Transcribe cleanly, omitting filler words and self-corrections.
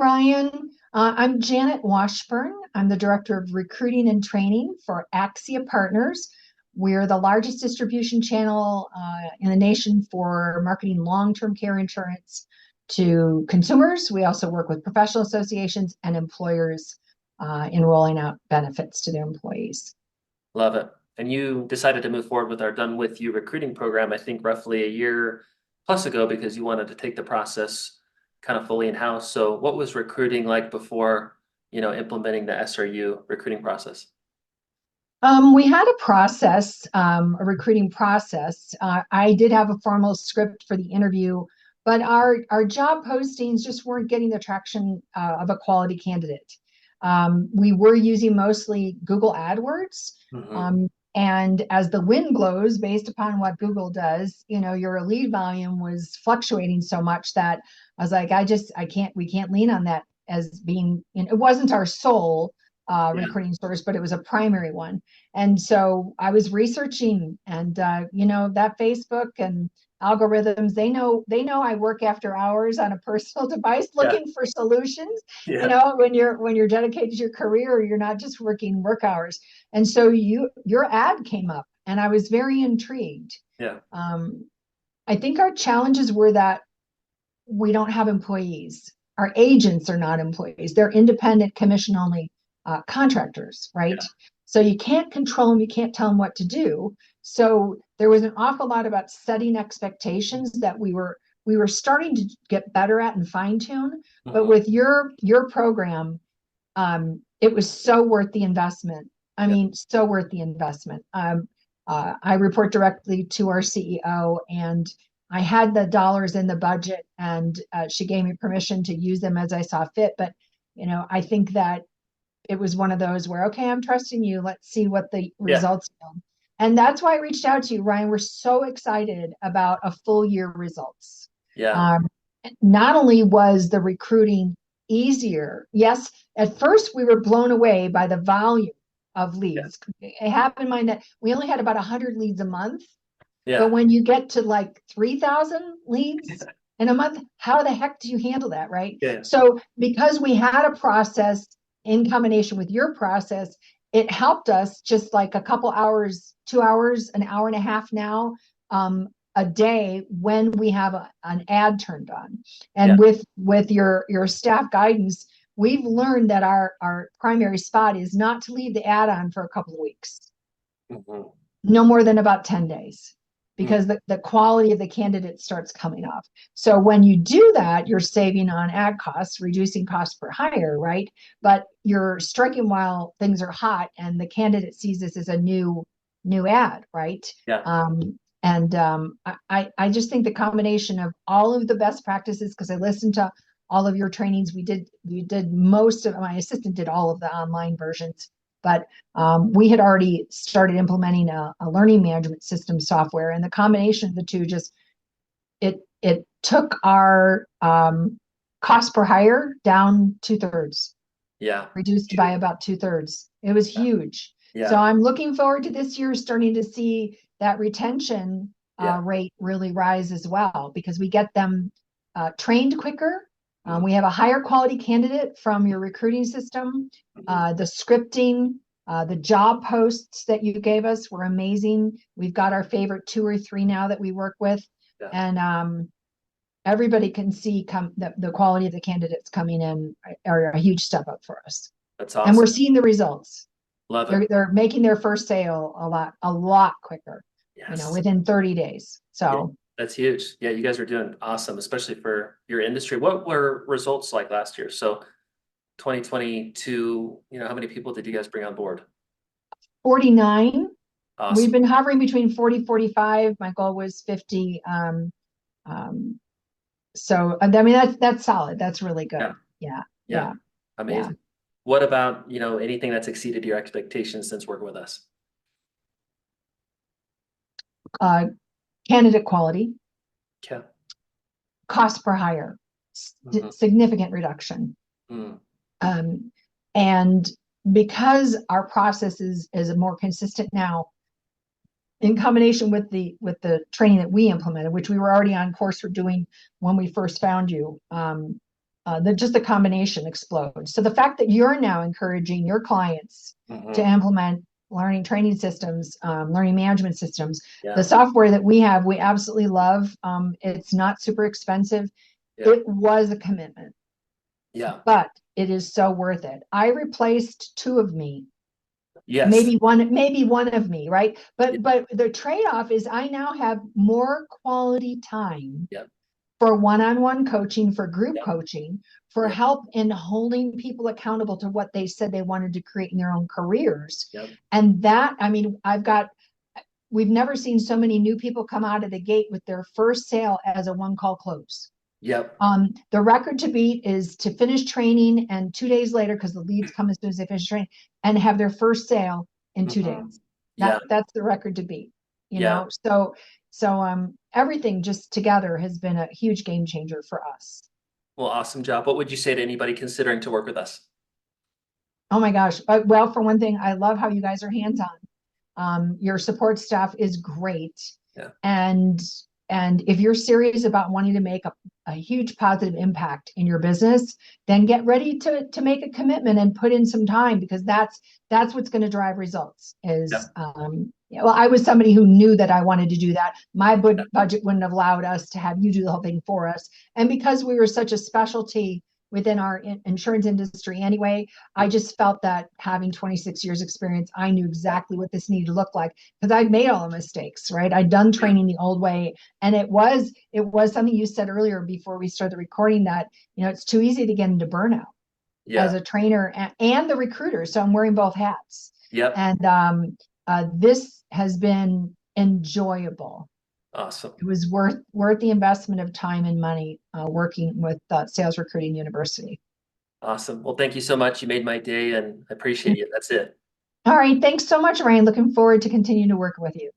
Ryan. I'm Janet Washburn. I'm the Director of Recruiting and Training for ACSIA Partners. We're the largest distribution channel in the nation for marketing long-term care insurance to consumers. We also work with professional associations and employers in rolling out benefits to their employees. Love it. And you decided to move forward with our Done With You recruiting program, I think roughly a year plus ago, because you wanted to take the process kind of fully in-house. So what was recruiting like before, implementing the SRU recruiting process? We had a process, a recruiting process. I did have a formal script for the interview, but our job postings just weren't getting the traction of a quality candidate. We were using mostly Google AdWords. And as the wind blows, based upon what Google does, your lead volume was fluctuating so much that I was like, we can't lean on that as being, it wasn't our sole recruiting source, but it was a primary one. And so I was researching, and that Facebook and algorithms, they know I work after hours on a personal device looking for solutions. When you're dedicated to your career, you're not just working work hours. And so your ad came up, and I was very intrigued. I think our challenges were that we don't have employees. Our agents are not employees. They're independent, commission only contractors, right? So you can't control them. You can't tell them what to do. So there was an awful lot about setting expectations that we were starting to get better at and fine tune. But with your program, it was so worth the investment. I mean, so worth the investment. I report directly to our CEO, and I had the dollars in the budget, and she gave me permission to use them as I saw fit. But I think that it was one of those where, okay, I'm trusting you. Let's see what the results are. And that's why I reached out to you, Ryan. We're so excited about a full year results. Not only was the recruiting easier, yes, at first we were blown away by the volume of leads. Have in mind that we only had about 100 leads a month. But when you get to like 3,000 leads in a month, how the heck do you handle that, right? So because we had a process in combination with your process, it helped us just like a couple hours, 2 hours, an hour and a half now, a day when we have an ad turned on. And with your staff guidance, we've learned that our primary spot is not to leave the ad on for a couple of weeks, no more than about 10 days. Because the quality of the candidate starts coming off. So when you do that, you're saving on ad costs, reducing cost per hire, right? But you're striking while things are hot, and the candidate sees this as a new ad, right? I just think the combination of all of the best practices, because I listened to all of your trainings, we did most of, my assistant did all of the online versions. But we had already started implementing a learning management system software, and the combination of the two it took our cost per hire down 2/3. Reduced by about 2/3. It was huge. So I'm looking forward to this year starting to see that retention rate really rise as well, because we get them trained quicker. We have a higher quality candidate from your recruiting system. The scripting, the job posts that you gave us were amazing. We've got our favorite 2 or 3 now that we work with. And everybody can see the quality of the candidates coming in are a huge step up for us. That's awesome. And we're seeing the results. Love it. They're making their first sale a lot quicker, within 30 days. So. That's huge. Yeah, you guys are doing awesome, especially for your industry. What were results like last year? So 2022, how many people did you guys bring on board? 49. Awesome. We've been hovering between 40, 45. My goal was 50. So I mean, that's solid. That's really good. Yeah. Amazing. What about, anything that's exceeded your expectations since working with us? Candidate quality, cost per hire, significant reduction. And because our process is more consistent now, in combination with the training that we implemented, which we were already on course for doing when we first found you, just the combination explodes. So the fact that you're now encouraging your clients to Mhm. implement learning training systems, learning management systems, the Yeah, software that we have, we absolutely love. It's not super expensive. yeah, It was a commitment, yeah. but it is so worth it. I replaced two of me, Yes. maybe one of me, right? Yeah, But the trade-off is I now have more quality time yeah, for one-on-one coaching, for group yeah, coaching, for yeah, help in holding people accountable to what they said they wanted to create in their own careers. yeah, And that, I mean, we've never seen so many new people come out of the gate with their first sale as a one call close. yep. The record to beat is to finish training and 2 days later, because the leads come as soon as they finish training, and have their first sale in two Mhm. days. Yeah, That's the record to beat, you yeah. know. So everything just together has been a huge game changer for us. Well, awesome job. What would you say to anybody considering to work with us? Oh my gosh. Well, for one thing, I love how you guys are hands-on. Your support staff is great. Yeah, And and if you're serious about wanting to make a huge positive impact in your business, then get ready to make a commitment and put in some time, because that's what's going to drive results. yeah, Well, I was somebody who knew that I wanted to do that. My budget wouldn't have allowed us to have you do the whole thing for us. And because we were such a specialty within our insurance industry anyway, I just felt that having 26 years experience, I knew exactly what this needed to look like, because I'd made all the mistakes, right? I'd done yeah, training the old way. And it was something you said earlier before we started recording, that, it's too easy to get into burnout as yeah, a trainer and the recruiter. So I'm wearing both hats. yep. And this has been enjoyable. Awesome. It was worth the investment of time and money working with Sales Recruiting University. Awesome. Well, thank you so much. You made my day and I appreciate you. That's it. All right. Thanks so much, Ryan. Looking forward to continuing to work with you.